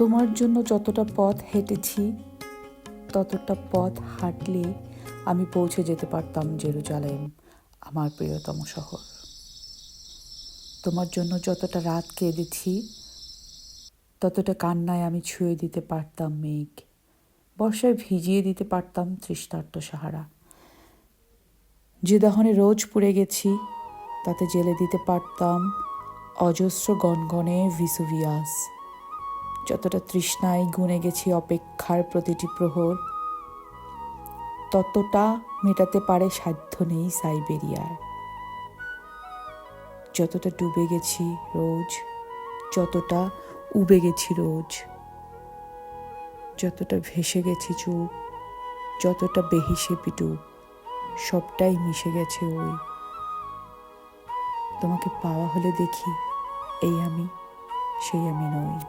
তোমার জন্য যতটা পথ হেঁটেছি ততটা পথ হাঁটলে আমি পৌঁছে যেতে পারতাম জেরুজালেম, আমার প্রিয়তম শহর। তোমার জন্য যতটা রাত কেঁদেছি ততটা কান্নায় আমি ছুঁয়ে দিতে পারতাম মেঘ, বর্ষায় ভিজিয়ে দিতে পারতাম তৃষ্ণার্ত সাহারা। যে দহনে রোজ পুড়ে গেছি তাতে জেলে দিতে পারতাম অজস্র গনগনে ভিসুভিয়াস। যতটা তৃষ্ণায় গুনে গেছি অপেক্ষার প্রতিটি প্রহর, ততটা মেটাতে পারে সাধ্য নেই সাইবেরিয়ার। যতটা ডুবে গেছি রোজ, যতটা উবে গেছি রোজ, যতটা ভেসে গেছি চুপ, যতটা বেহিসে পিটুপ, সবটাই মিশে গেছে ওই। তোমাকে পাওয়া হলে দেখি এই আমি সেই আমি নই।